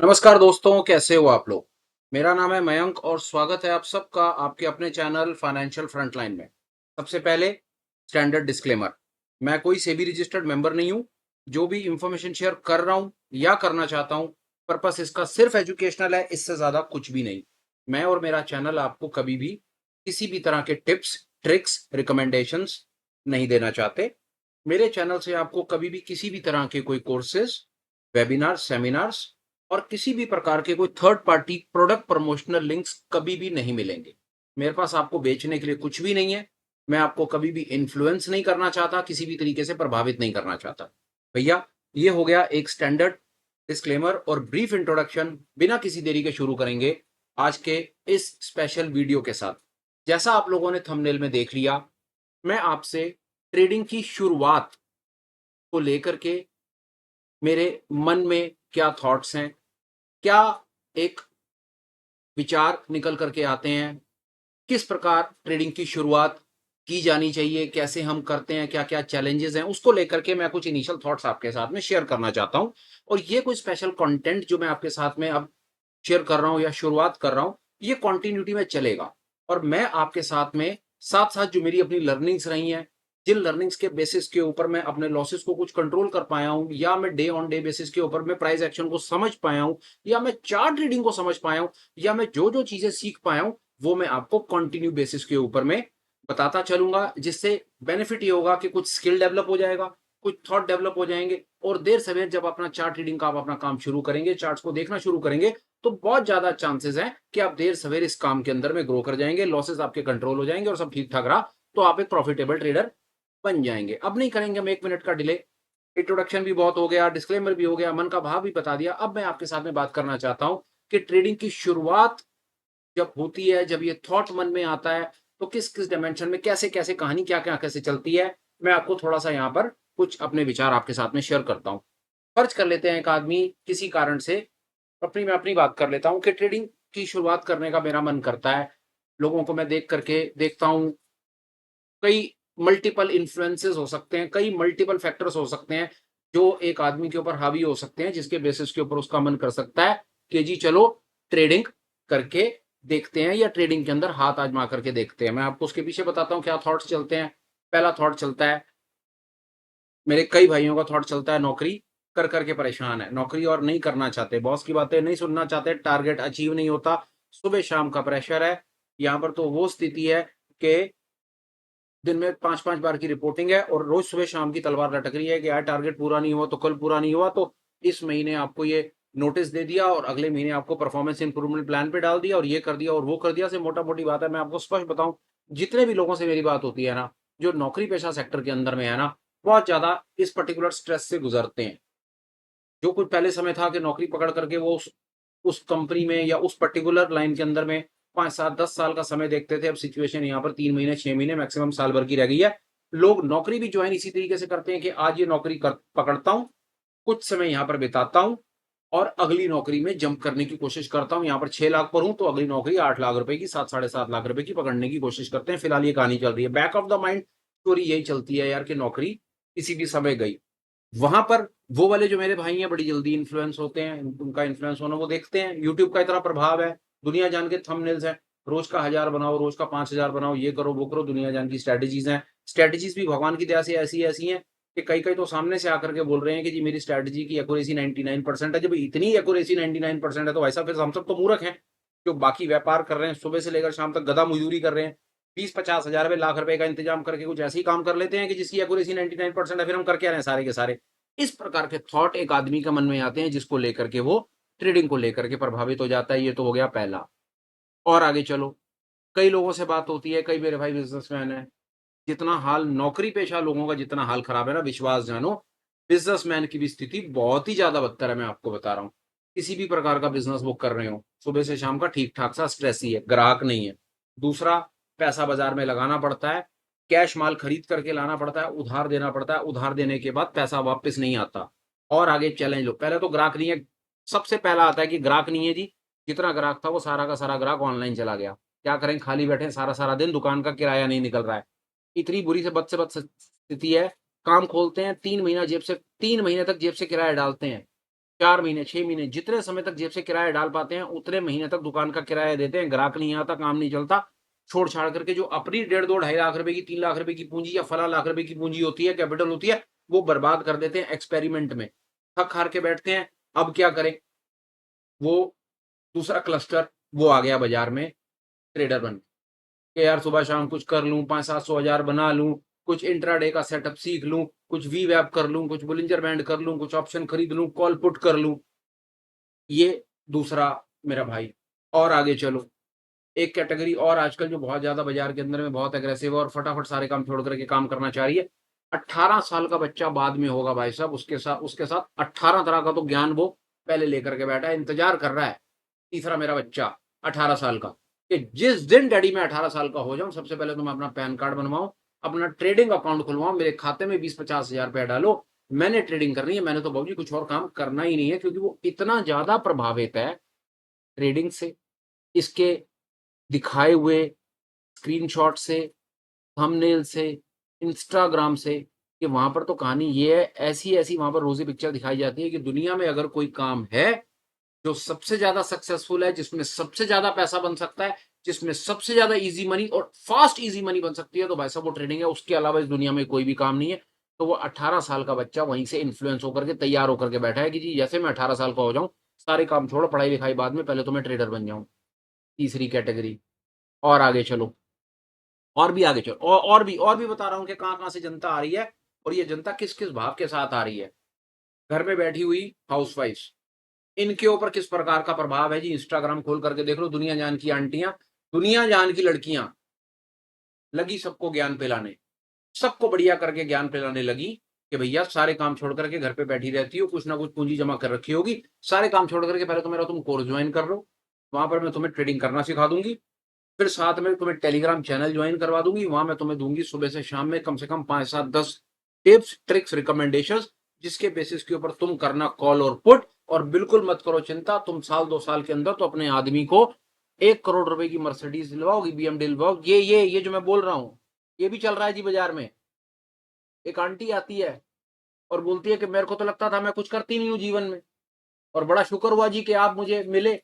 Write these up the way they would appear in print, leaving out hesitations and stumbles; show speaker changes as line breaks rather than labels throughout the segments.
नमस्कार दोस्तों, कैसे हो आप लोग। मेरा नाम है मयंक और स्वागत है आप सबका आपके अपने चैनल फाइनेंशियल फ्रंटलाइन में। सबसे पहले स्टैंडर्ड डिस्क्लेमर, मैं कोई सेबी रजिस्टर्ड मेंबर नहीं हूं। जो भी इंफॉर्मेशन शेयर कर रहा हूं या करना चाहता हूं, पर्पस इसका सिर्फ एजुकेशनल है, इससे ज्यादा कुछ भी नहीं। मैं और मेरा चैनल आपको कभी भी किसी भी तरह के टिप्स, ट्रिक्स, रिकमेंडेशंस नहीं देना चाहते। मेरे चैनल से आपको कभी भी किसी भी तरह के कोई कोर्सेज, वेबिनार, सेमिनार्स और किसी भी प्रकार के कोई third party product promotional links कभी भी नहीं मिलेंगे। मेरे पास आपको बेचने के लिए कुछ भी नहीं है। मैं आपको कभी भी इन्फ्लुएंस नहीं करना चाहता, किसी भी तरीके से प्रभावित नहीं करना चाहता। भैया, ये हो गया एक स्टैंडर्ड डिस्क्लेमर और ब्रीफ इंट्रोडक्शन। बिना किसी देरी के शुरू करेंगे आज के इस स्पेशल वीडियो के साथ। जैसा आप लोगों ने थंबनेल में देख लिया, मैं आपसे ट्रेडिंग की शुरुआत को लेकर के मेरे मन में क्या थॉट्स हैं, क्या एक विचार निकल करके आते हैं, किस प्रकार ट्रेडिंग की शुरुआत की जानी चाहिए, कैसे हम करते हैं, क्या क्या चैलेंजेस हैं, उसको लेकर के मैं कुछ इनिशियल थॉट्स आपके साथ में शेयर करना चाहता हूं। और ये कोई स्पेशल कंटेंट जो मैं आपके साथ में अब शेयर कर रहा हूं या शुरुआत कर रहा हूं, ये कंटिन्यूटी में चलेगा। और मैं आपके साथ में साथ साथ जो मेरी अपनी लर्निंग्स रही हैं, जिन लर्निंग्स के बेसिस के ऊपर मैं अपने लॉसेस को कुछ कंट्रोल कर पाया हूं, या मैं डे ऑन डे बेसिस के ऊपर मैं प्राइस एक्शन को समझ पाया हूं, या मैं चार्ट रीडिंग को समझ पाया हूं, या मैं जो जो चीजें सीख पाया हूं, वो मैं आपको कंटिन्यू बेसिस के ऊपर में बताता चलूंगा। जिससे बेनिफिट ये होगा कि कुछ स्किल डेवलप हो जाएगा, कुछ थॉट डेवलप हो जाएंगे। और देर सवेर जब अपना चार्ट रीडिंग का आप अपना काम शुरू करेंगे, चार्ट्स को देखना शुरू करेंगे, तो बहुत ज्यादा चांसेस हैं कि आप देर सवेर इस काम के अंदर में ग्रो कर जाएंगे, लॉसेस आपके कंट्रोल हो जाएंगे और सब ठीक ठाक रहा तो आप एक प्रॉफिटेबल ट्रेडर बन जाएंगे। अब नहीं करेंगे हम 1 मिनट का डिले। इंट्रोडक्शन भी बहुत हो गया, डिस्क्लेमर भी हो गया, मन का भाव भी बता दिया। अब मैं आपके साथ में बात करना चाहता हूं कि ट्रेडिंग की शुरुआत जब होती है, जब ये थॉट मन में आता है, तो किस किस डायमेंशन में कैसे कैसे कहानी क्या क्या कैसे चलती है, मैं आपको थोड़ा सा यहाँ पर कुछ अपने विचार आपके साथ में शेयर करता हूँ। फर्ज कर लेते हैं एक आदमी किसी कारण से, मैं अपनी बात कर लेता हूँ कि ट्रेडिंग की शुरुआत करने का मेरा मन करता है। लोगों को मैं देख करके देखता हूँ, कई मल्टीपल इन्फ्लुएंसेस हो सकते हैं, कई मल्टीपल फैक्टर्स हो सकते हैं जो एक आदमी के ऊपर हावी हो सकते हैं, जिसके बेसिस के ऊपर उसका मन कर सकता है कि जी चलो ट्रेडिंग करके देखते हैं या ट्रेडिंग के अंदर हाथ आजमा करके देखते हैं। मैं आपको उसके पीछे बताता हूँ क्या थॉट्स चलते हैं। पहला थॉट चलता है, मेरे कई भाइयों का थॉट चलता है, नौकरी कर करके परेशान है, नौकरी और नहीं करना चाहते, बॉस की बातें नहीं सुनना चाहते, टारगेट अचीव नहीं होता, सुबह शाम का प्रेशर है। यहाँ पर तो वो स्थिति है कि दिन में 5-5 बार की रिपोर्टिंग है और रोज सुबह शाम की तलवार लटक रही है कि यार टारगेट पूरा नहीं हुआ तो कल पूरा नहीं हुआ तो इस महीने आपको ये नोटिस दे दिया और अगले महीने आपको परफॉर्मेंस इंप्रूवमेंट प्लान पे डाल दिया और ये कर दिया और वो कर दिया। से मोटा मोटी बात है, मैं आपको स्पष्ट बताऊं, जितने भी लोगों से मेरी बात होती है ना, जो नौकरी पेशा सेक्टर के अंदर में है ना, बहुत ज्यादा इस पर्टिकुलर स्ट्रेस से गुजरते हैं। जो कुछ पहले समय था कि नौकरी पकड़ करके वो उस कंपनी में या उस पर्टिकुलर लाइन के अंदर में 5 7 10 साल का समय देखते थे, अब सिचुएशन यहाँ पर 3 महीने 6 महीने मैक्सिमम साल भर की रह गई है। लोग नौकरी भी ज्वाइन इसी तरीके से करते हैं कि आज ये नौकरी पकड़ता हूँ, कुछ समय यहाँ पर बिताता हूँ और अगली नौकरी में जंप करने की कोशिश करता हूँ। यहाँ पर 6 लाख पर हूँ तो अगली नौकरी 8 लाख रुपए की, 7 साढ़े 7 लाख रुपए की पकड़ने की कोशिश करते हैं। फिलहाल ये कहानी चल रही है, back of the mind story यही चलती है यार कि नौकरी किसी भी समय गई। वहां पर वो वाले जो मेरे भाई हैं बड़ी जल्दी इन्फ्लुएंस होते हैं, उनका इन्फ्लुएंस होना वो देखते हैं। यूट्यूब का इतना प्रभाव है, दुनिया जान के थंबनेल्स हैं, रोज का 1000 बनाओ, रोज का 5000 बनाओ, ये करो वो करो, दुनिया जान की स्ट्रेटेजीज हैं। स्ट्रेटेजीज भी भगवान की दया से ऐसी ऐसी हैं कि कई कई तो सामने से आकर के बोल रहे हैं कि जी मेरी स्ट्रेटेजी की एक्यूरेसी 99% है। जब इतनी एक्यूरेसी 99% है तो ऐसा फिर हम सब तो मूर्ख हैं जो बाकी व्यापार कर रहे हैं, सुबह से लेकर शाम तक गधा मजदूरी कर रहे हैं, 20 50 हजार रुपए लाख रुपए का इंतजाम करके कुछ ऐसे ही काम कर लेते हैं कि जिसकी एक्यूरेसी 99% है, फिर हम करके आ रहे हैं सारे के सारे। इस प्रकार के थॉट एक आदमी का मन में आते हैं जिसको लेकर के वो ट्रेडिंग को लेकर के प्रभावित हो जाता है। ये तो हो गया पहला। और आगे चलो, कई लोगों से बात होती है, कई मेरे भाई बिजनेसमैन है, जितना हाल नौकरी पेशा लोगों का जितना हाल खराब है ना, विश्वास जानो बिजनेसमैन की भी स्थिति बहुत ही ज्यादा बदतर है। मैं आपको बता रहा हूँ, किसी भी प्रकार का बिजनेस बुक कर रहे हो, सुबह से शाम का ठीक ठाक सा स्ट्रेस ही है, ग्राहक नहीं है। दूसरा, पैसा बाजार में लगाना पड़ता है, कैश माल खरीद करके लाना पड़ता है, उधार देना पड़ता है, उधार देने के बाद पैसा वापस नहीं आता। और आगे चैलेंज लो, पहले तो ग्राहक नहीं है, सबसे पहला आता है कि ग्राहक नहीं है जी। जितना ग्राहक था वो सारा का सारा ग्राहक ऑनलाइन चला गया। क्या करें, खाली बैठे सारा सारा दिन, दुकान का किराया नहीं निकल रहा है। इतनी बुरी से बद स्थिति है। काम खोलते हैं, 3 महीना जेब से 3 महीने तक जेब से किराया डालते हैं, 4 महीने, 6 महीने, जितने समय तक जेब से किराया डाल पाते हैं, उतने महीने तक दुकान का किराया देते हैं, ग्राहक नहीं आता, काम नहीं चलता। छोड़-छाड़ करके जो अपनी डेढ़ 2 ढाई लाख रुपए की, 3 लाख रुपए की पूँजी या फला लाख रुपए की पूँजी होती है, कैपिटल होती है, वो बर्बाद कर देते हैं एक्सपेरिमेंट में। थक-हार के बैठते हैं, अब क्या करें? वो दूसरा क्लस्टर वो आ गया बाज़ार में, ट्रेडर बन के यार सुबह-शाम कुछ कर लूँ, 500-700 हज़ार बना लूँ, कुछ इंट्राडे का सेटअप सीख लूँ, कुछ वीवैप कर लूँ, कुछ बोलिंजर बैंड कर लूँ, कुछ ऑप्शन खरीद लूँ, कॉल पुट कर लूँ। ये दूसरा मेरा भाई। और आगे चलो, एक कैटेगरी और आजकल जो बहुत ज़्यादा बाज़ार के अंदर में बहुत एग्रेसिव है और फटाफट सारे काम छोड़ कर के काम करना चाह रही है। 18 साल का बच्चा बाद में होगा भाई साहब, उसके साथ 18 तरह का तो ज्ञान वो पहले लेकर के बैठा है, इंतज़ार कर रहा है। तीसरा मेरा बच्चा 18 साल का, कि जिस दिन डैडी मैं 18 साल का हो जाऊँ, सबसे पहले तो मैं अपना पैन कार्ड बनवाऊँ, अपना ट्रेडिंग अकाउंट खुलवाऊँ, मेरे खाते में 20-50 हज़ार रुपया डालो, मैंने ट्रेडिंग करनी है, मैंने तो बाबूजी कुछ और काम करना ही नहीं है, क्योंकि वो इतना ज़्यादा प्रभावित है ट्रेडिंग से, इसके दिखाए हुए स्क्रीनशॉट से, थंबनेल से, इंस्टाग्राम से, कि वहाँ पर तो कहानी ये है, ऐसी-ऐसी वहाँ पर रोज़ी पिक्चर दिखाई जाती है कि दुनिया में अगर कोई काम है जो सबसे ज़्यादा सक्सेसफुल है, जिसमें सबसे ज़्यादा पैसा बन सकता है, जिसमें सबसे ज़्यादा ईज़ी मनी और फ़ास्ट ईज़ी मनी बन सकती है, तो भाई साहब वो ट्रेडिंग है, उसके अलावा इस दुनिया में कोई भी काम नहीं है। तो वो 18 साल का बच्चा वहीं से इन्फ्लुएंस होकर के तैयार होकर के बैठा है कि जी जैसे मैं 18 साल का हो जाऊँ, सारे काम छोड़ो, पढ़ाई-लिखाई बाद में, पहले तो मैं ट्रेडर बन जाऊँ। तीसरी कैटेगरी। और आगे चलो, और भी आगे चलो, और भी बता रहा हूँ कि कहाँ-कहाँ से जनता आ रही है और ये जनता किस-किस भाव के साथ आ रही है। घर में बैठी हुई हाउसवाइफ्स, इनके ऊपर किस प्रकार का प्रभाव है जी, इंस्टाग्राम खोल करके देख लो, दुनिया जान की आंटियाँ, दुनिया जान की लड़कियाँ, लगी सबको ज्ञान पिलाने। सबको बढ़िया करके ज्ञान पिलाने लगी कि भैया सारे काम छोड़ करके घर पे बैठी रहती हो, कुछ ना कुछ पूँजी जमा कर रखी होगी, सारे काम छोड़ करके पहले तो मेरा तुम कोर्स जॉइन कर लो, वहाँ पर मैं तुम्हें ट्रेडिंग करना सिखा दूँगी, फिर साथ में तुम्हें टेलीग्राम चैनल जॉइन करवा दूँगी, वहाँ मैं तुम्हें दूँगी सुबह से शाम में कम से कम 5, 7, 10 टिप्स, ट्रिक्स, रिकमेंडेशंस, जिसके बेसिस के ऊपर तुम करना कॉल और पुट, और बिल्कुल मत करो चिंता, तुम साल 2 साल के अंदर तो अपने आदमी को 1 करोड़ रुपए की मर्सिडीज़ दिलवाओगी, बीएम दिलवाओगी। ये जो मैं बोल रहा हूँ, ये भी चल रहा है जी बाज़ार में। एक आंटी आती है और बोलती है कि मेरे को तो लगता था मैं कुछ करती नहीं हूँ जीवन में, और बड़ा शुक्र हुआ जी कि आप मुझे मिले,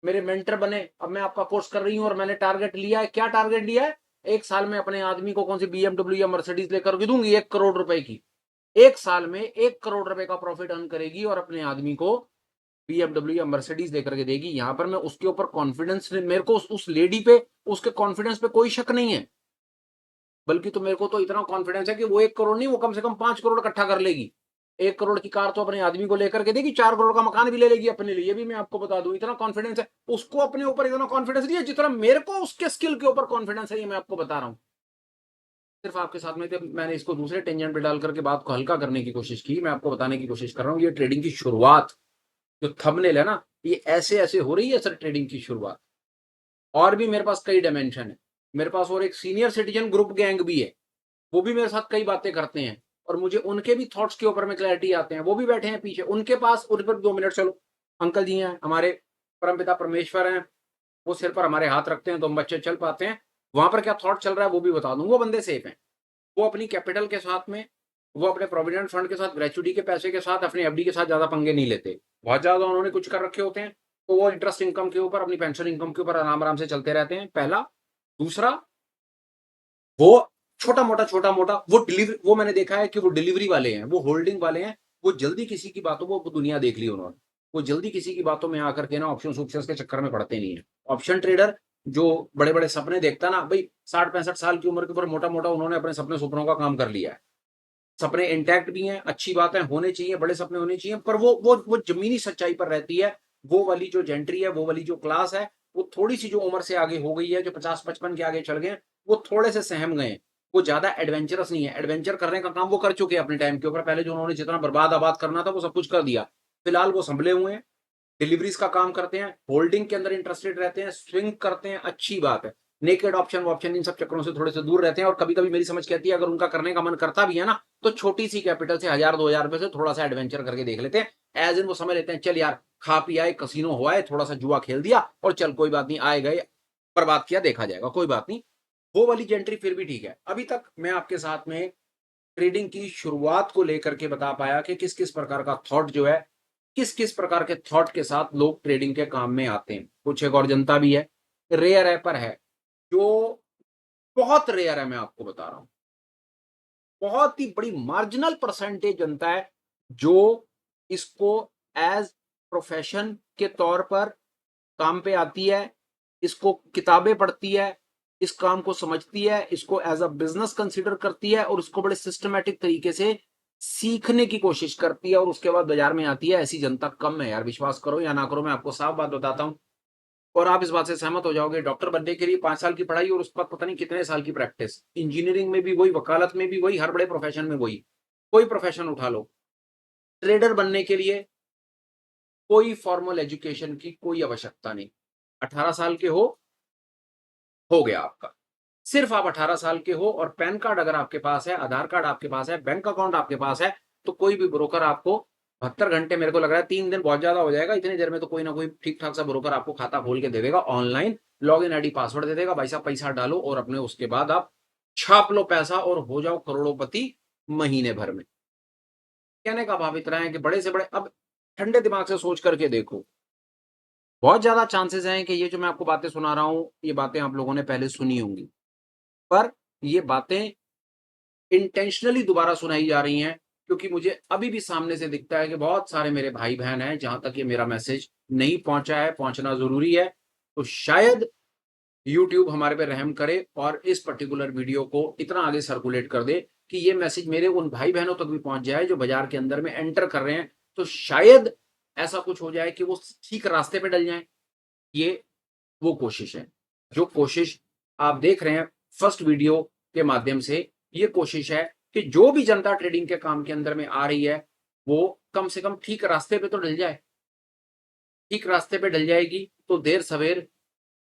मेरे मेंटर बने, अब मैं आपका कोर्स कर रही हूँ और मैंने टारगेट लिया है। क्या टारगेट लिया है? 1 साल में अपने आदमी को कौन सी बीएमडब्ल्यू या मर्सिडीज़ लेकर के दूँगी 1 करोड़ रुपए की। 1 साल में 1 करोड़ रुपए का प्रॉफिट अर्न करेगी और अपने आदमी को बीएमडब्ल्यू या मर्सिडीज़ लेकर के देगी। यहाँ पर मैं उसके ऊपर कॉन्फिडेंस, मेरे को उस लेडी पे, उसके कॉन्फिडेंस पे कोई शक नहीं है। बल्कि तो मेरे को तो इतना कॉन्फिडेंस है कि वो 1 करोड़ नहीं, वो कम से कम 5 करोड़ इकट्ठा कर लेगी। 1 करोड़ की कार तो अपने आदमी को लेकर के देगी, 4 करोड़ का मकान भी ले लेगी अपने लिए, ये भी मैं आपको बता दूँ। इतना कॉन्फिडेंस है। उसको अपने ऊपर इतना कॉन्फिडेंस नहीं है जितना मेरे को उसके स्किल के ऊपर कॉन्फिडेंस है, ये मैं आपको बता रहा हूँ। सिर्फ आपके साथ में मैंने इसको दूसरे टेंजेंट पे डाल करके बात को हल्का करने की कोशिश की। मैं आपको बताने की कोशिश कर रहा हूँ, ये ट्रेडिंग की शुरुआत, जो थंबनेल है ना, ये ऐसे-ऐसे हो रही है सर ट्रेडिंग की शुरुआत। और भी मेरे पास कई डायमेंशन है। मेरे पास और एक सीनियर सिटीज़न ग्रुप गैंग भी है। वो भी मेरे साथ कई बातें करते हैं और मुझे उनके भी थॉट्स के ऊपर में क्लैरिटी आते हैं। वो भी बैठे हैं पीछे, उनके पास उन पर 2 मिनट चलो, अंकल जी हैं, हमारे परमपिता परमेश्वर हैं, वो सिर पर हमारे हाथ रखते हैं तो हम बच्चे चल पाते हैं। वहाँ पर क्या थॉट चल रहा है वो भी बता दूँ, वो बंदे सेफ हैं। वो अपनी कैपिटल के साथ में, वो अपने प्रोविडेंट फंड के साथ, ग्रेच्युटी के पैसे के साथ, अपनी एफडी के साथ ज़्यादा पंगे नहीं लेते। बहुत ज़्यादा उन्होंने कुछ कर रखे होते हैं, तो वो इंटरेस्ट इनकम के ऊपर, अपनी पेंशन इनकम के ऊपर आराम-आराम से चलते रहते हैं, पहला। दूसरा, वो छोटा-मोटा वो मैंने देखा है कि वो डिलीवरी वाले हैं, वो होल्डिंग वाले हैं, वो जल्दी किसी की बातों को, वो दुनिया देख ली उन्होंने। वो जल्दी किसी की बातों में आकर के ना ऑप्शंस-वॉप्शंस के चक्कर में पड़ते नहीं हैं। ऑप्शन ट्रेडर जो बड़े-बड़े सपने देखता है ना, भई 60-65 साल की उम्र के ऊपर मोटा-मोटा उन्होंने अपने सपने-सुपनों का काम कर लिया है। सपने इंटैक्ट भी हैं, अच्छी बात है, होने चाहिए, बड़े सपने होने चाहिए, पर वो ज़मीनी सच्चाई पर रहती है। वो वाली जो जेंट्री है, वो वाली जो क्लास है, वो थोड़ी-सी जो उम्र से आगे हो गई है, जो 50-55 के आगे चढ़ गए हैं, वो थोड़े से सहम गए हैं। वो ज़्यादा एडवेंचरस नहीं है। एडवेंचर करने का काम वो कर चुके हैं अपने टाइम के ऊपर। पहले जो उन्होंने जितना बर्बाद-आबाद करना था, वो सब कुछ कर दिया। फिलहाल वो सँभले हुए हैं। डिलीवरीज़ का काम करते हैं, होल्डिंग के अंदर इंटरेस्टेड रहते हैं, स्विंग करते हैं, अच्छी बात है। नेकेड ऑप्शन-वॉप्शन इन सब चक्करों से थोड़े से दूर रहते हैं और कभी-कभी मेरी समझ कहती है अगर उनका करने का मन करता भी है ना, तो छोटी-सी कैपिटल से 1000-2000 रुपए से थोड़ा-सा एडवेंचर करके देख लेते हैं। ऐज़ इन वो समझ लेते हैं चल यार, खा पी आए, कसीनो हो आए, थोड़ा-सा जुआ खेल दिया और चल कोई बात नहीं, आए गए, बर्बाद किया देखा जाएगा, कोई बात नहीं। वो वाली एंट्री फिर भी ठीक है। अभी तक मैं आपके साथ में ट्रेडिंग की शुरुआत को लेकर के बता पाया कि किस-किस प्रकार का थॉट जो है किस किस प्रकार के थॉट के साथ लोग ट्रेडिंग के काम में आते हैं। कुछ एक और जनता भी है, रेयर है पर है, जो बहुत रेयर है, मैं आपको बता रहा हूँ। बहुत ही बड़ी मार्जिनल परसेंटेज जनता है जो इसको एज़ प्रोफ़ेशन के तौर पर काम पे आती है, इसको किताबें पढ़ती है, इस काम को समझती है, इसको एज़ अ बिज़नेस कंसिडर करती है और उसको बड़े सिस्टमैटिक तरीके से सीखने की कोशिश करती है और उसके बाद बाज़ार में आती है। ऐसी जनता कम है यार, विश्वास करो या ना करो, मैं आपको साफ बात बताता हूँ और आप इस बात से सहमत हो जाओगे। डॉक्टर बनने के लिए 5 साल की पढ़ाई और उसके बाद पता नहीं कितने साल की प्रैक्टिस। इंजीनियरिंग में भी वही, वकालत में भी वही, हर बड़े प्रोफ़ेशन में वही। कोई प्रोफ़ेशन उठा लो। ट्रेडर बनने के लिए कोई फॉर्मल एजुकेशन की कोई आवश्यकता नहीं। 18 साल के हो गया आपका। सिर्फ आप 18 साल के हो और पैन कार्ड अगर आपके पास है, आधार कार्ड आपके पास है, बैंक अकाउंट आपके पास है, तो कोई भी ब्रोकर आपको 72 घंटे, मेरे को लग रहा है 3 दिन बहुत ज़्यादा हो जाएगा, इतनी देर में तो कोई ना कोई ठीक-ठाक सा ब्रोकर आपको खाता खोल के दे देगा, ऑनलाइन लॉगिन आईडी पासवर्ड दे देगा, भाई साहब पैसा डालो और अपने उसके बाद आप छाप लो पैसा और हो जाओ करोड़ोंपति महीने भर में। कहने का भाव इतना है कि बड़े से बड़े, अब ठंडे दिमाग से सोच करके देखो, बहुत ज़्यादा चांसेज़ हैं कि ये जो मैं आपको बातें सुना रहा हूँ, ये बातें आप लोगों ने पहले सुनी होंगी। पर ये बातें इंटेंशनली दोबारा सुनाई जा रही हैं, क्योंकि मुझे अभी भी सामने से दिखता है कि बहुत सारे मेरे भाई-बहन हैं, जहाँ तक ये मेरा मैसेज नहीं पहुँचा है, पहुँचना ज़रूरी है। तो शायद यूट्यूब हमारे पे रहम करे और इस पर्टिकुलर वीडियो को इतना आगे सर्कुलेट कर दे कि ये मैसेज मेरे उन भाई-बहनों तक भी पहुँच जाए, जो बाज़ार के अंदर में एंटर कर रहे हैं। तो शायद ऐसा कुछ हो जाए कि वो ठीक रास्ते पे डल जाएँ। ये वो कोशिश है। जो कोशिश आप देख रहे हैं फर्स्ट वीडियो के माध्यम से, ये कोशिश है कि जो भी जनता ट्रेडिंग के काम के अंदर में आ रही है, वो कम से कम ठीक रास्ते पे तो डल जाए। ठीक रास्ते पे डल जाएगी तो देर-सवेर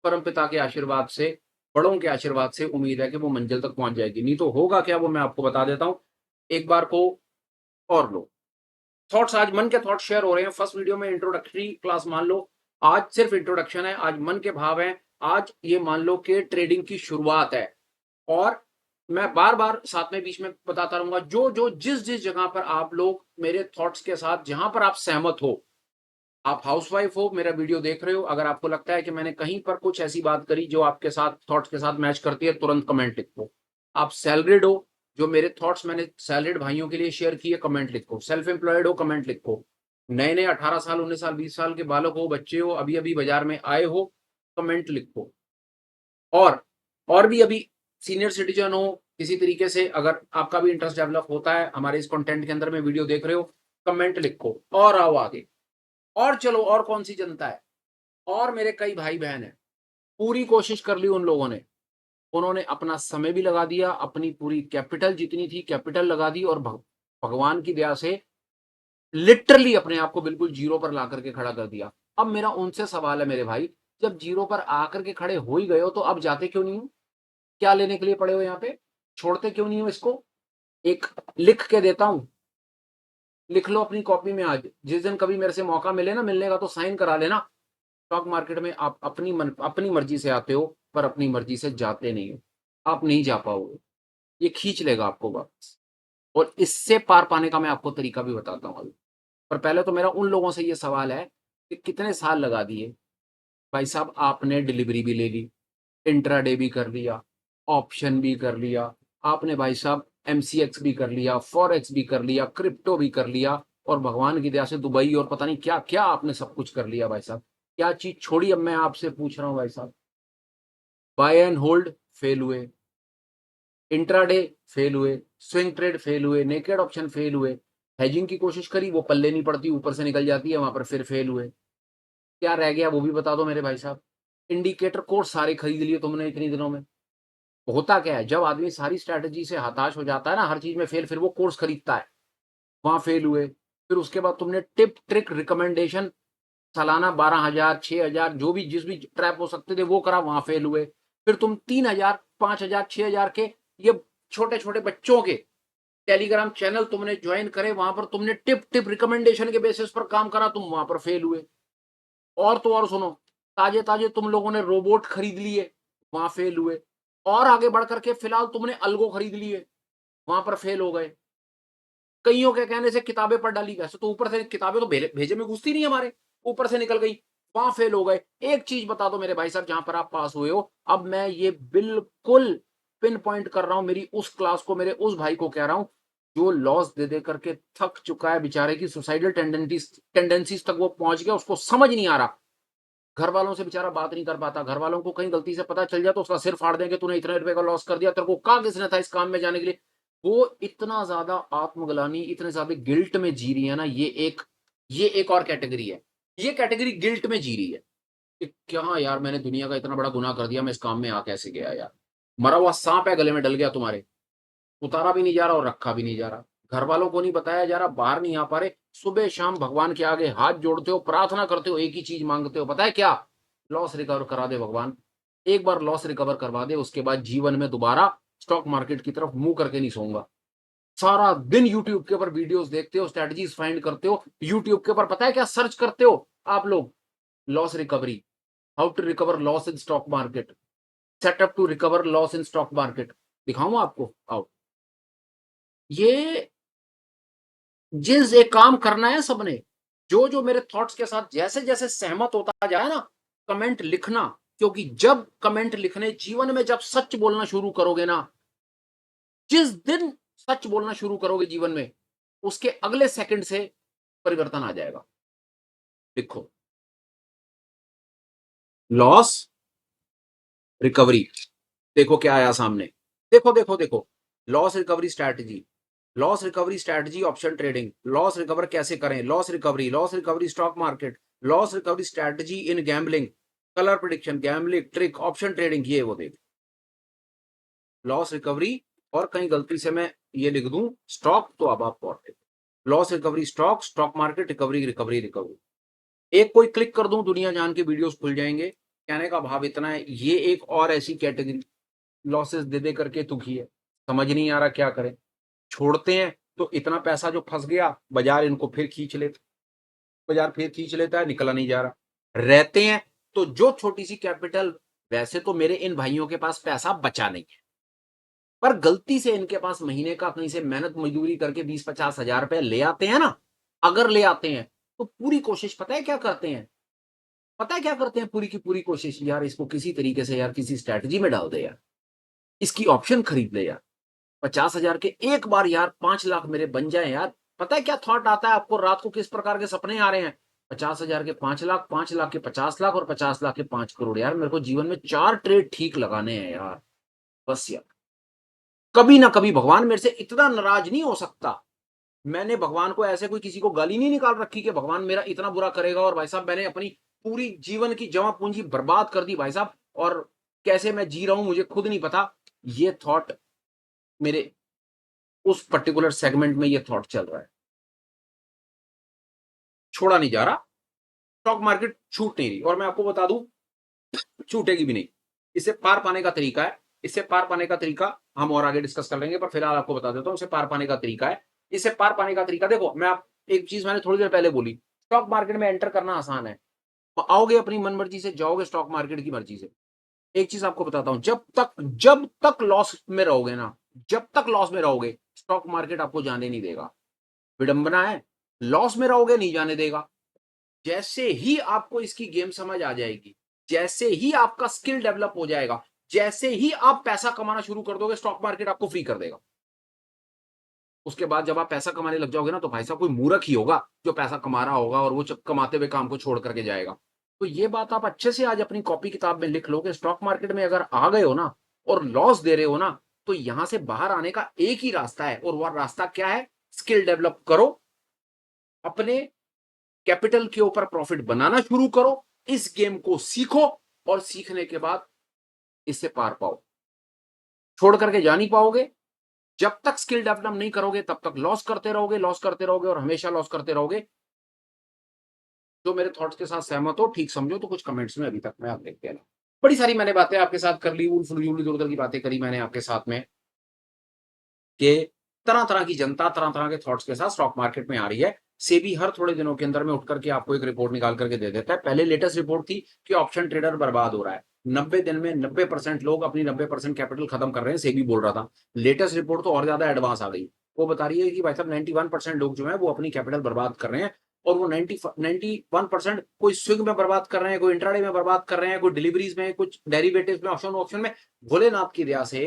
परमपिता के आशीर्वाद से, बड़ों के आशीर्वाद से उम्मीद है कि वो मंज़िल तक पहुँच जाएगी। नहीं तो होगा क्या, वो मैं आपको बता देता हूँ। एक बार को और लो। थॉट्स, आज मन के थॉट्स शेयर हो रहे हैं। फर्स्ट वीडियो में इंट्रोडक्टरी क्लास मान लो, आज सिर्फ इंट्रोडक्शन है, आज मन के भाव हैं, आज ये मान लो कि ट्रेडिंग की शुरुआत है और मैं बार-बार साथ में बीच में बताता रहूँगा, जो जिस-जिस जगह पर आप लोग मेरे थॉट्स के साथ, जहाँ पर आप सहमत हो, आप हाउसवाइफ हो, मेरा वीडियो देख रहे हो, अगर आपको लगता है कि मैंने कहीं पर कुछ ऐसी बात करी जो आपके साथ थॉट्स के साथ मैच करती है, तुरंत कमेंट लिखो। आप सैलरीड हो, जो मेरे थॉट्स मैंने सैलरीड भाइयों के लिए शेयर किए, कमेंट लिखो। सेल्फ एम्प्लॉयड हो, कमेंट लिखो। नए-नए 18 साल, 19 साल, 20 साल के बालक हो, बच्चे हो, अभी-अभी बाज़ार में आए हो, कमेंट लिखो। और और भी अभी सीनियर सिटीज़न हो, किसी तरीके से अगर आपका भी इंटरेस्ट डेवलप होता है, हमारे इस कंटेंट के अंदर में वीडियो देख रहे हो, कमेंट लिखो और आओ आगे। और चलो, और कौन-सी जनता है? और मेरे कई भाई-बहन हैं, पूरी कोशिश कर ली उन लोगों ने। उन्होंने अपना समय भी लगा दिया, अपनी पूरी कैपिटल जितनी थी, कैपिटल लगा दी और भगवान की दया से लिटरली अपने आप को बिल्कुल ज़ीरो पर ला कर के खड़ा कर दिया। अब मेरा उनसे सवाल है मेरे भाई, जब ज़ीरो पर आकर के खड़े हो ही गए हो, तो अब जाते क्यों नहीं हो? क्या लेने के लिए पड़े हो यहाँ पे? छोड़ते क्यों नहीं हो इसको? एक लिख के देता हूँ, लिख लो अपनी कॉपी में आज। जिस दिन कभी मेरे से मौका मिले ना मिलने का, तो साइन करा लेना। स्टॉक मार्केट में आप अपनी मर्ज़ी से आते हो, पर अपनी मर्ज़ी से जाते नहीं हो। आप नहीं जा पाओगे। ये खींच लेगा आपको वापस और इससे पार पाने का मैं आपको तरीका भी बताता हूँ अभी। पर पहले तो मेरा उन लोगों से ये सवाल है कि कितने साल लगा दिए? भाई साहब, आपने डिलीवरी भी ले ली, इंट्राडे भी कर लिया, ऑप्शन भी कर लिया, आपने भाई साहब एमसीएक्स भी कर लिया, फॉरेक्स भी कर लिया, क्रिप्टो भी कर लिया और भगवान की दया से दुबई और पता नहीं क्या-क्या आपने सब कुछ कर लिया भाई साहब। क्या चीज़ छोड़ी, अब मैं आपसे पूछ रहा हूँ भाई साहब? बाय एंड होल्ड फेल हुए, इंट्राडे फेल हुए, स्विंग ट्रेड फेल हुए, नेकेड ऑप्शन फेल हुए, हेजिंग की कोशिश करी, वो पल्ले नहीं पड़ती, ऊपर से निकल जाती है, वहाँ पर फिर फेल हुए। क्या रह गया वो भी बता दो मेरे भाई साहब। इंडिकेटर कोर्स सारे खरीद लिए तुमने इतने दिनों में। होता क्या है, जब आदमी सारी स्ट्रैटेजी से हताश हो जाता है ना, हर चीज़ में फेल, फिर वो कोर्स खरीदता है, वहाँ फेल हुए। फिर उसके बाद तुमने टिप, ट्रिक, रिकमेंडेशन सालाना 12,000, 6,000 जो भी जिस भी ट्रैप हो सकते थे वो करा, वहाँ फेल हुए। फिर तुम 3,000, 5,000, 6,000 के ये छोटे-छोटे बच्चों के टेलीग्राम चैनल तुमने जॉइन करे, वहाँ पर तुमने टिप, टिप रिकमेंडेशन के बेसिस पर काम करा, तुम वहाँ पर फेल हुए। और तो और सुनो, ताज़े-ताज़े तुम लोगों ने रोबोट खरीद लिए, वहाँ फेल हुए। और आगे बढ़ कर के फिलहाल तुमने अल्गो खरीद लिए, वहाँ पर फेल हो गए। कईयों के कहने से किताबें पढ़ डाली, वैसे तो ऊपर से किताबें तो भेजे में घुसती नहीं हमारे, ऊपर से निकल गई, वहां फेल हो गए। एक चीज बता दो मेरे भाई साहब, जहां पर आप पास हुए हो, अब मैं ये बिल्कुल पिन पॉइंट कर रहा हूं, मेरी उस क्लास को, मेरे उस भाई को कह रहा हूं जो लॉस दे दे करके थक चुका है बेचारे की, सुसाइडल टेंडेंसीज तक वो पहुंच गया, उसको समझ नहीं आ रहा, घर वालों से बेचारा बात नहीं कर पाता, घर वालों को कहीं गलती से पता चल जाए तो उसका सिर फाड़ देंगे, तूने इतने रुपए का लॉस कर दिया, तेरे को कहा किसने था इस काम में जाने के लिए। वो इतना ज्यादा आत्मग्लानि, इतने ज्यादा गिल्ट में जी रही है ना, ये एक और कैटेगरी है, ये कैटेगरी गिल्ट में जी रही है कि क्या यार, मैंने दुनिया का इतना बड़ा गुनाह कर दिया, मैं इस काम में आ कैसे गया यार, मरा हुआ सांप है गले में डल गया तुम्हारे, उतारा भी नहीं जा रहा और रखा भी नहीं जा रहा, घर वालों को नहीं बताया जा रहा, बाहर नहीं आ पा रहे, सुबह शाम भगवान के आगे हाथ जोड़ते हो, प्रार्थना करते हो, एक ही चीज मांगते हो, पता है क्या? लॉस रिकवर करा दे भगवान, एक बार लॉस रिकवर करवा दे, उसके बाद जीवन में दोबारा स्टॉक मार्केट की तरफ मुंह करके नहीं सोऊंगा। सारा दिन यूट्यूब के ऊपर वीडियोस देखते हो, स्ट्रेटजीज फाइंड करते हो, यूट्यूब के ऊपर पता है क्या सर्च करते हो आप लोग? Loss recovery, how to recover loss in stock market, setup to recover loss in stock market, दिखाऊं आपको? आओ, ये जिस एक काम करना है सबने, जो जो मेरे थॉट्स के साथ जैसे जैसे सहमत होता जाए ना, कमेंट लिखना, क्योंकि जब कमेंट लिखने, जीवन में जब सच बोलना शुरू करोगे ना, जिस दिन सच बोलना शुरू करोगे जीवन में, उसके अगले सेकंड से परिवर्तन आ जाएगा। लिखो, लॉस रिकवरी, देखो क्या आया सामने, देखो देखो देखो, loss recovery strategy, loss recovery strategy option trading, loss recover कैसे करें, loss recovery stock market, loss recovery strategy in gambling, colour prediction, gambling trick, option trading, ये वो देख, लॉस रिकवरी, और कहीं गलती से मैं ये लिख दूं स्टॉक, तो अब आप पढ़ते, loss recovery stock, stock market, recovery recovery recovery, एक कोई क्लिक कर दूं, दुनिया जान के वीडियोस खुल जाएंगे। कहने का भाव इतना है, ये एक और ऐसी कैटेगरी लॉसेस दे दे करके दुखी है, समझ नहीं आ रहा क्या करें, छोड़ते हैं तो इतना पैसा जो फंस गया, बाजार इनको फिर खींच लेता, बाजार फिर खींच लेता है, निकला नहीं जा रहा, रहते हैं तो जो छोटी सी कैपिटल, वैसे तो मेरे इन भाइयों के पास पैसा बचा नहीं है, पर गलती से इनके पास महीने का कहीं से मेहनत मजदूरी करके 20-50 हजार रुपए ले आते हैं ना, अगर ले आते हैं तो पूरी कोशिश, पता है क्या करते हैं, पता है क्या करते हैं, पूरी की पूरी कोशिश, यार इसको किसी तरीके से, यार किसी स्ट्रैटेजी में डाल दे यार, इसकी ऑप्शन खरीद ले यार, 50 हजार के एक बार यार 5 लाख मेरे बन जाए यार। पता है क्या थॉट आता है आपको रात को, किस प्रकार के सपने आ रहे हैं? 50 हजार के 5 लाख, 5 लाख के 50 लाख, और 50 लाख के 5 करोड़, यार मेरे को जीवन में 4 ट्रेड ठीक लगाने हैं यार, बस यार, कभी ना कभी भगवान मेरे से इतना नाराज नहीं हो सकता। मैंने भगवान को ऐसे कोई किसी को गाली नहीं निकाल रखी कि भगवान मेरा इतना बुरा करेगा, और भाई साहब मैंने अपनी पूरी जीवन की जमा पूंजी बर्बाद कर दी भाई साहब, और कैसे मैं जी रहा हूं मुझे खुद नहीं पता। ये थॉट मेरे उस पर्टिकुलर सेगमेंट में, ये थॉट चल रहा है, छोड़ा नहीं जा रहा, स्टॉक मार्केट छूट नहीं रही, और मैं आपको बता दूं छूटेगी भी नहीं। इससे पार पाने का तरीका है, इससे पार पाने का तरीका हम और आगे डिस्कस कर लेंगे, पर फिलहाल आपको बता देता हूं इससे पार पाने का तरीका है। इससे पार पाने का तरीका देखो, मैं आप एक चीज मैंने थोड़ी देर पहले बोली, स्टॉक मार्केट में एंटर करना आसान है, आओगे अपनी मन मर्जी से, जाओगे स्टॉक मार्केट की मर्जी से। एक चीज आपको बताता हूं, जब तक लॉस में रहोगे ना, जब तक लॉस में रहोगे, स्टॉक मार्केट आपको जाने नहीं देगा। विडंबना है, लॉस में रहोगे नहीं जाने देगा। जैसे ही आपको इसकी गेम समझ आ जाएगी, जैसे ही आपका स्किल डेवलप हो जाएगा, जैसे ही आप पैसा कमाना शुरू कर दोगे, स्टॉक मार्केट आपको फ्री कर देगा। उसके बाद जब आप पैसा कमाने लग जाओगे ना, तो भाई साहब कोई मूर्ख ही होगा जो पैसा कमा रहा होगा और वो कमाते हुए काम को छोड़ करके जाएगा। तो ये बात आप अच्छे से आज अपनी कॉपी किताब में लिख लो कि स्टॉक मार्केट में अगर आ गए हो ना और लॉस दे रहे हो ना, तो यहां से बाहर आने का एक ही रास्ता है, और वह रास्ता क्या है? स्किल डेवलप करो, अपने कैपिटल के ऊपर प्रॉफिट बनाना शुरू करो, इस गेम को सीखो, और सीखने के बाद इससे पार पाओ। छोड़ करके जा नहीं पाओगे। जब तक स्किल डेवलप नहीं करोगे तब तक लॉस करते रहोगे, लॉस करते रहोगे, और हमेशा लॉस करते रहोगे। जो मेरे थॉट्स के साथ सहमत हो ठीक समझो, तो कुछ कमेंट्स में अभी तक मैं आप देखते हैं। बड़ी सारी मैंने बातें आपके साथ कर ली, फजूल इधर उधर की बातें करी मैंने आपके साथ में, कि तरह तरह की जनता तरह तरह के थॉट्स के साथ स्टॉक मार्केट में आ रही है। सेबी हर थोड़े दिनों के अंदर में उठ करके आपको एक रिपोर्ट निकाल करके दे देता है। पहले लेटेस्ट रिपोर्ट थी कि ऑप्शन ट्रेडर बर्बाद हो रहा है, 90 दिन में 90% लोग अपनी 90% कैपिटल खत्म कर रहे हैं, सेबी बोल रहा था। लेटेस्ट रिपोर्ट तो और ज्यादा एडवांस आ गई, वो बता रही है कि भाई साहब 91% लोग जो हैं वो अपनी कैपिटल बर्बाद कर रहे हैं और वो 91% कोई स्विंग में बर्बाद कर रहे हैं, कोई इंट्राडे में बर्बाद कर रहे हैं, कोई डिलीवरीज में, कुछ डेरिवेटिव्स में, ऑप्शन में। भोलेनाथ की दया से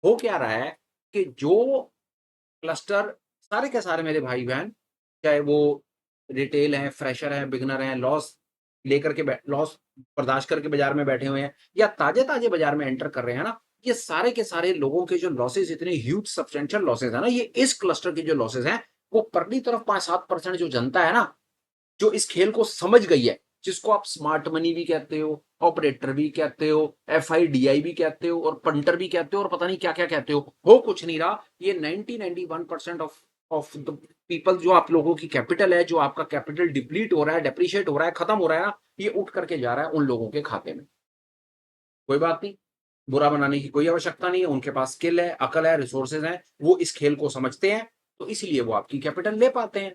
हो क्या रहा है कि जो क्लस्टर सारे के सारे मेरे भाई-बहन, चाहे वो रिटेल हैं, फ्रेशर हैं, बिगिनर हैं, लॉस बर्दाश्त करके बाज़ार में बैठे हुए हैं या ताज़े-ताज़े बाज़ार में एंटर कर रहे हैं ना, ये सारे के सारे लोगों के जो लॉसेस इतने ह्यूज सब्सटेंशियल लॉसेस हैं ना, ये इस क्लस्टर के जो लॉसेस हैं, वो परली तरफ 5-7% जो जनता है ना, जो इस खेल को समझ गई है, जिसको आप स्मार्ट मनी भी कहते हो, ऑपरेटर भी कहते हो, एफआईडीआई भी कहते हो और पंटर भी कहते हो और पता नहीं क्या-क्या कहते हो कुछ नहीं रहा। ये 90-91% ऑफ द पीपल जो आप लोगों की कैपिटल है, जो आपका कैपिटल डिप्लीट हो रहा है, डेप्रिशिएट हो रहा है, खत्म हो रहा है ना, ये उठ करके जा रहा है उन लोगों के खाते में। कोई बात नहीं, बुरा बनाने की कोई आवश्यकता नहीं है, उनके पास स्किल है, अकल है, रिसोर्सेज़ हैं, वो इस खेल को समझते हैं, तो इसीलिए वो आपकी कैपिटल ले पाते हैं।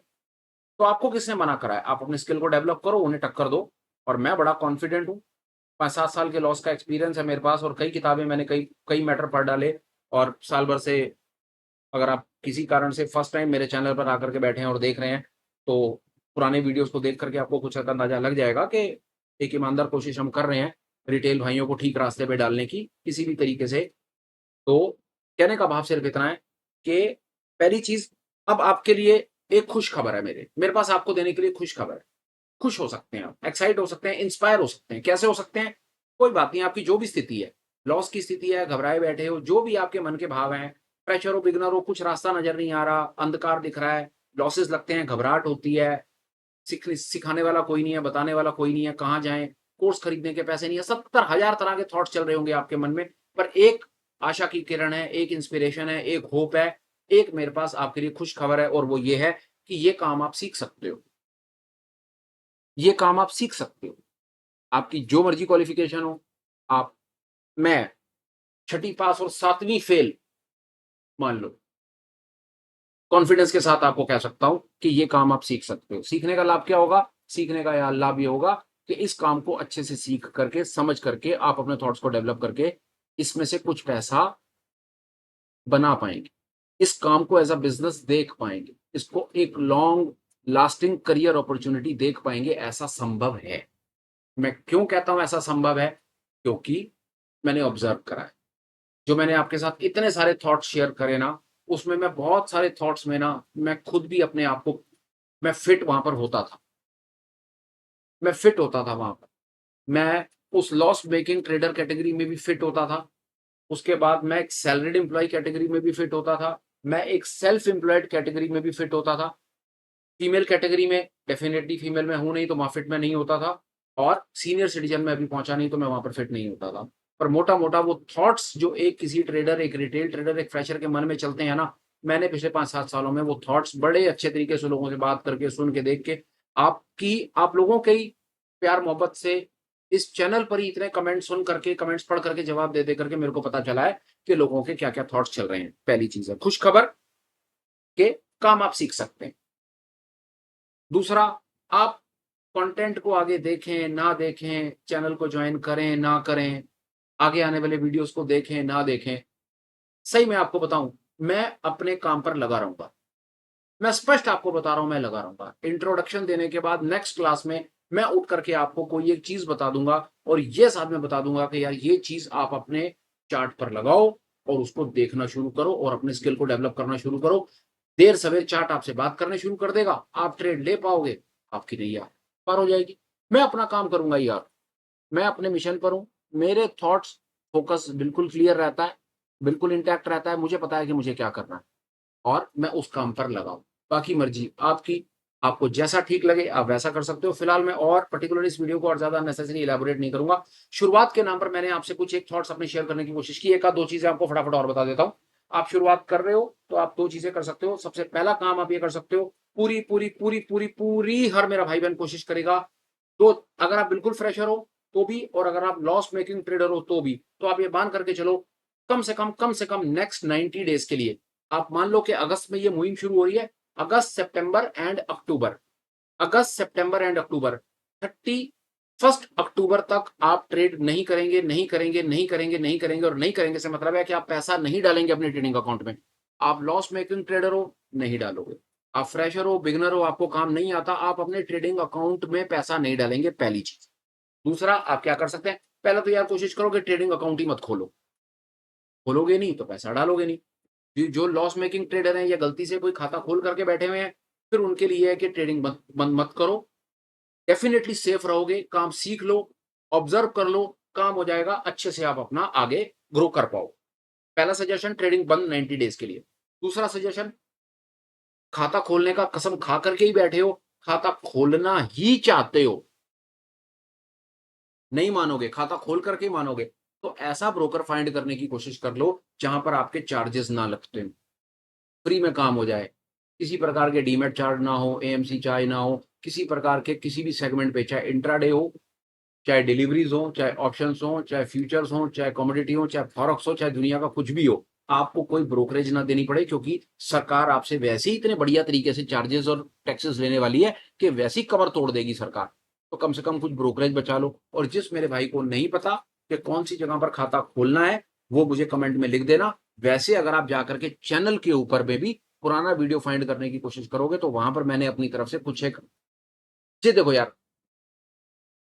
तो आपको किसने मना करा है? आप अपने स्किल को डेवलप करो, उन्हें टक्कर दो और मैं बड़ा कॉन्फिडेंट हूँ। 5-7 साल के लॉस का एक्सपीरियंस है मेरे पास और कई किताबें मैंने कई कई मैटर पढ़ डाले और साल भर से अगर आप किसी कारण से फर्स्ट टाइम मेरे चैनल पर आकर के बैठे हैं और देख रहे हैं, तो पुराने वीडियोज़ को देख कर के आपको कुछ हद अंदाज़ा लग जाएगा कि एक ईमानदार कोशिश हम कर रहे हैं, रिटेल भाइयों को ठीक रास्ते पे डालने की, किसी भी तरीके से। तो कहने का भाव सिर्फ़ इतना है कि पहली चीज़, अब आपके लिए एक खुश खबर है मेरे पास आपको देने के लिए खुश खबर है। खुश हो सकते हैं आप, एक्साइट हो सकते हैं, इंस्पायर हो सकते हैं। कैसे हो सकते हैं? कोई बात नहीं, आपकी जो भी स्थिति है, लॉस की स्थिति है, घबराए बैठे हो, जो भी आपके मन के भाव हैं, फ्रेशर हो, बिगिनर हो, कुछ रास्ता नज़र नहीं आ रहा, अंधकार दिख रहा है, लॉसेस लगते हैं, घबराहट होती है, सिखाने वाला कोई नहीं है, बताने वाला कोई नहीं है, कहाँ जाएँ, कोर्स खरीदने के पैसे नहीं है, 70,000 तरह के थॉट्स चल रहे होंगे आपके मन में, पर एक आशा की किरण है, एक इंस्पिरेशन है, एक होप है, एक मेरे पास आपके लिए खुश खबर है और वो ये है कि ये काम आप सीख सकते हो। ये काम आप सीख सकते हो। आपकी जो मर्ज़ी क्वालिफ़िकेशन हो, आप मैं 6ठी पास और 7वीं फ़ेल मान लो, कॉन्फिडेंस के साथ आपको कह सकता हूँ कि ये काम आप सीख सकते हो। सीखने का लाभ क्या होगा? सीखने का या लाभ ये होगा कि इस काम को अच्छे से सीख करके, समझ करके, आप अपने थॉट्स को डेवलप करके, इसमें से कुछ पैसा बना पाएँगे। इस काम को एज़ अ बिज़नेस देख पाएँगे। इसको एक लॉन्ग लास्टिंग करियर अपॉर्च्युनिटी देख पाएँगे, ऐसा संभव है। मैं क्यों कहता हूँ ऐसा संभव है? क्योंकि मैंने ऑब्ज़र्व करा है। जो मैंने आपके साथ इतने सारे थॉट्स शेयर करे ना, उसमें मैं बहुत सारे थॉट्स में ना, मैं खुद भी अपने आप को मैं फिट वहाँ पर होता था। मैं फिट होता था वहाँ पर। मैं उस लॉस मेकिंग ट्रेडर कैटेगरी में भी फिट होता था। उसके बाद मैं एक सैलरीड एम्प्लॉयी कैटेगरी में भी फिट होता था। मैं एक सेल्फ एम्प्लॉयड कैटेगरी में भी फिट होता था। फीमेल कैटेगरी में डेफ़िनिटली फीमेल मैं हूँ नहीं तो वहाँ फिट मैं नहीं होता था और सीनियर सिटीज़न में अभी पहुँचा नहीं तो मैं वहाँ पर फिट नहीं होता था। पर मोटा-मोटा वो थॉट्स जो एक किसी ट्रेडर, एक रिटेल ट्रेडर, एक फ्रेशर के मन में चलते हैं ना, मैंने पिछले 5-7 सालों में वो थॉट्स बड़े अच्छे तरीके से लोगों से बात करके, सुन के, देख के आप लोगों के ही प्यार-मोहब्बत से इस चैनल पर ही इतने कमेंट सुन करके, कमेंट्स पढ़ करके, जवाब दे करके मेरे को पता चला है कि लोगों के क्या-क्या थॉट्स चल रहे हैं। पहली चीज़ है। खुश खबर के काम आप सीख सकते हैं। दूसरा, आप कंटेंट को आगे देखें, ना देखें, चैनल को जॉइन करें, ना करें, आगे आने वाले वीडियोज़ को देखें, ना देखें, सही में आपको बताऊँ, मैं अपने काम पर लगा रहूँगा। मैं स्पष्ट आपको बता रहा हूँ, मैं लगा रहूँगा। इंट्रोडक्शन देने के बाद नेक्स्ट क्लास में मैं उठ करके आपको कोई एक चीज़ बता दूँगा और ये साथ में बता दूँगा कि यार ये चीज़ आप अपने चार्ट पर लगाओ और उसको देखना शुरू करो और अपने स्किल को डेवलप करना शुरू करो। देर-सवेर चार्ट आपसे बात करने शुरू कर देगा, आप ट्रेड ले पाओगे, आपकी नैया पार हो जाएगी। मैं अपना काम करूँगा यार, मैं अपने मिशन पर हूँ, मेरे थॉट्स फ़ोकस बिल्कुल क्लियर रहता है, बिल्कुल इंटैक्ट रहता है, मुझे पता है कि मुझे क्या करना है। और मैं उस काम पर लगा हूँ। बाकी मर्ज़ी आपकी, आपको जैसा ठीक लगे आप वैसा कर सकते हो। फिलहाल मैं और पर्टिकुलर इस वीडियो को और ज़्यादा अननेसेसरी इलैबोरेट नहीं करूँगा। शुरुआत के नाम पर मैंने आपसे कुछ एक थॉट्स अपने शेयर करने की कोशिश की। 1 आध 2 चीज़ें आपको फटाफट और बता देता हूँ। आप शुरुआत कर रहे हो, तो आप 2 चीज़ें कर सकते हो। सबसे पहला काम आप ये कर सकते हो, पूरी हर मेरा भाई-बहन कोशिश करेगा, तो अगर आप बिल्कुल फ्रेशर हो, तो भी और अगर आप लॉस मेकिंग ट्रेडर हो, तो भी। तो आप ये मान करके चलो, कम से कम नेक्स्ट 90 डेज़ के लिए आप मान लो कि अगस्त में ये मुहिम शुरू हो रही है। अगस्त, सितंबर and October. August, September and October. 31 अक्टूबर तक आप ट्रेड नहीं करेंगे, नहीं करेंगे, नहीं करेंगे, नहीं करेंगे और नहीं करेंगे से मतलब है कि आप पैसा नहीं डालेंगे अपने ट्रेडिंग अकाउंट में। आप लॉस मेकिंग ट्रेडर हो, नहीं डालोगे। आप फ्रेशर हो, बिगिनर हो, आपको काम नहीं आता, आप अपने ट्रेडिंग अकाउंट में पैसा नहीं डालेंगे, पहली चीज़। दूसरा, आप क्या कर सकते हैं, पहले तो यार कोशिश करो कि ट्रेडिंग अकाउंट ही मत खोलो। खोलोगे नहीं तो पैसा डालोगे नहीं। जो लॉस मेकिंग ट्रेडर हैं या गलती से कोई खाता खोल करके बैठे हुए हैं, फिर उनके लिए है कि ट्रेडिंग मत करो। डेफिनिटली सेफ रहोगे, काम सीख लो, ऑब्जर्व कर लो, काम हो जाएगा, अच्छे से आप अपना आगे ग्रो कर पाओ। पहला सजेशन, ट्रेडिंग बंद 90 डेज के लिए। दूसरा सजेशन, खाता खोलने का कसम खा करके ही बैठे हो, खाता खोलना ही चाहते हो, नहीं मानोगे, खाता खोल करके ही मानोगे, तो ऐसा ब्रोकर फाइंड करने की कोशिश कर लो जहां पर आपके चार्जेस ना लगते हो, फ्री में काम हो जाए। किसी प्रकार के डीमैट चार्ज ना हो, एएमसी चार्ज ना हो, किसी प्रकार के किसी भी सेगमेंट पे, चाहे इंट्राडे हो, चाहे डिलीवरीज हो, चाहे ऑप्शंस हो, चाहे फ्यूचर्स हो, चाहे कमोडिटी हो, चाहे फॉरेक्स हो, चाहे दुनिया का कुछ भी हो, आपको कोई ब्रोकरेज ना देनी पड़े, क्योंकि सरकार आपसे वैसे ही इतने बढ़िया तरीके से चार्जेस और टैक्सेस लेने वाली है कि वैसी कमर तोड़ देगी सरकार। तो कम से कम कुछ ब्रोकरेज बचा लो। और जिस मेरे भाई को नहीं पता कि कौन सी जगह पर खाता खोलना है, वो मुझे कमेंट में लिख देना। वैसे अगर आप जाकर के चैनल के ऊपर में भी पुराना वीडियो फाइंड करने की कोशिश करोगे, तो वहां पर मैंने अपनी तरफ से कुछ एक, जी देखो यार,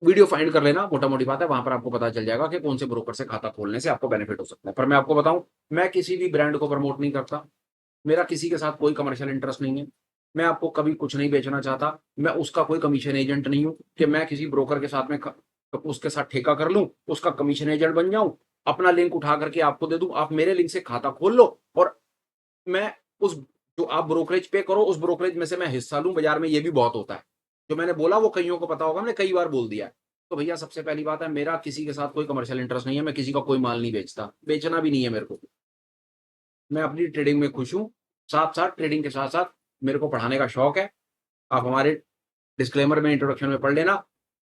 वीडियो फाइंड कर लेना, मोटा-मोटी बात है, वहाँ पर आपको पता चल जाएगा कि कौन से ब्रोकर से खाता खोलने से आपको बेनिफिट हो सकता है। पर मैं आपको बताऊँ, मैं किसी भी ब्रांड को प्रमोट नहीं करता, मेरा किसी के साथ कोई कमर्शियल इंटरेस्ट नहीं है, मैं आपको कभी कुछ नहीं बेचना चाहता, मैं उसका कोई कमीशन एजेंट नहीं हूँ कि मैं किसी ब्रोकर के साथ में उसके साथ ठेका कर लूँ, उसका कमीशन एजेंट बन जाऊँ, अपना लिंक उठा करके आपको दे दूँ, आप मेरे लिंक से खाता खोल लो और मैं उस जो आप ब्रोकरेज पे करो, उस ब्रोकरेज में से मैं हिस्सा लूँ, बाज़ार में ये भी बहुत होता है। जो मैंने बोला वो कइयों को पता होगा, मैंने कई बार बोल दिया है। तो भैया सबसे पहली बात है, मेरा किसी के साथ कोई कमर्शियल इंटरेस्ट नहीं है, मैं किसी का कोई माल नहीं बेचता, बेचना भी नहीं है मेरे को। मैं अपनी ट्रेडिंग में खुश हूँ, साथ-साथ ट्रेडिंग के साथ-साथ मेरे को पढ़ाने का शौक है। आप हमारे डिस्क्लेमर में, इंट्रोडक्शन में पढ़ लेना,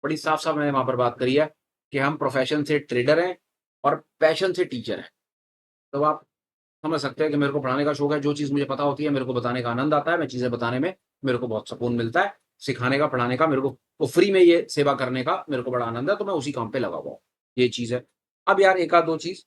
बड़ी साफ-साफ मैंने वहाँ पर बात करी है कि हम प्रोफ़ेशन से ट्रेडर हैं और पैशन से टीचर हैं। तो आप समझ सकते हैं कि मेरे को पढ़ाने का शौक है, जो चीज़ मुझे पता होती है, मेरे को बताने का आनंद आता है, मैं चीज़ें बताने में मेरे को बहुत सुकून मिलता है, सिखाने का, पढ़ाने का, मेरे को वो फ्री में ये सेवा करने का मेरे को बड़ा आनंद है, तो मैं उसी काम पे लगा हुआ हूँ, ये चीज़ है। अब यार एक आध 2 चीज़,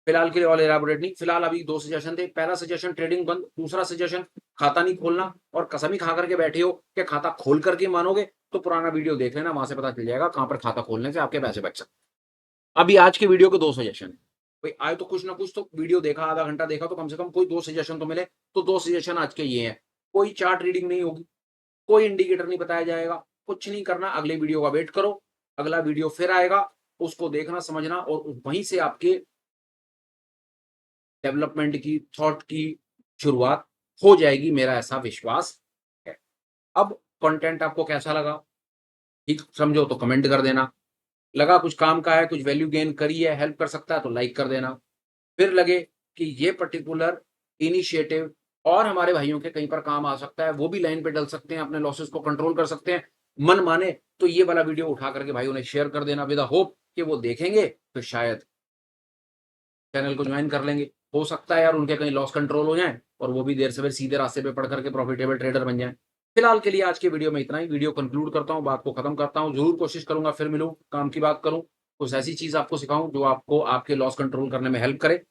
फिलहाल के लिए और इलैबोरेट नहीं, फिलहाल अभी 2 सजेशन थे, पहला सजेशन ट्रेडिंग बंद, दूसरा सजेशन खाता नहीं खोलना, और कसम ही खा कर के बैठे हो कि खाता खोल कर के मानोगे, तो पुराना वीडियो देख लेना, वहाँ से पता चल जाएगा कहाँ पर खाता खोलने से आपके पैसे बच सकते हैं। अभी आज के वीडियो के 2 सजेशन है। भाई आए तो कुछ ना कुछ तो वीडियो देखा, आधा घंटा देखा तो कम से कम कोई 2 सजेशन तो मिले। तो 2 सजेशन आज के ये हैं। कोई चार्ट रीडिंग नहीं होगी, कोई इंडिकेटर नहीं बताया जाएगा, कुछ नहीं करना, अगले वीडियो का वेट करो। अगला वीडियो फिर आएगा, उसको देखना, समझना और वहीं से आपके डेवलपमेंट की, थॉट की शुरुआत हो जाएगी, मेरा ऐसा विश्वास है। अब कंटेंट आपको कैसा लगा? ठीक समझो तो कमेंट कर देना। लगा कुछ काम का है, कुछ वैल्यू गेन करी है, हेल्प कर सकता है तो लाइक कर देना। फिर लगे कि ये पर्टिकुलर इनिशिएटिव और हमारे भाइयों के कहीं पर काम आ सकता है, वो भी लाइन पे डल सकते हैं, अपने लॉसेस को कंट्रोल कर सकते हैं, मन माने तो ये वाला वीडियो उठा करके भाइयों ने शेयर कर देना, विद द होप कि वो देखेंगे तो शायद चैनल को ज्वाइन कर लेंगे। हो सकता है यार उनके कहीं लॉस कंट्रोल हो जाए और वो भी देर से देर सीधे रास्ते पे पड़ करके प्रॉफिटेबल ट्रेडर बन जाएँ। फिलहाल के लिए आज की वीडियो में इतना ही, वीडियो कंक्लूड करता हूँ, बात को खत्म करता हूँ। ज़रूर कोशिश करूँगा फिर मिलूँ, काम की बात करूँ, कुछ ऐसी चीज़ आपको सिखाऊँ जो आपको आपके लॉस कंट्रोल करने में हेल्प करे।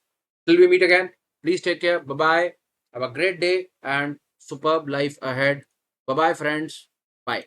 Till we meet again, please take care. Bye bye. Have a great day and superb life ahead. Bye bye, friends. Bye.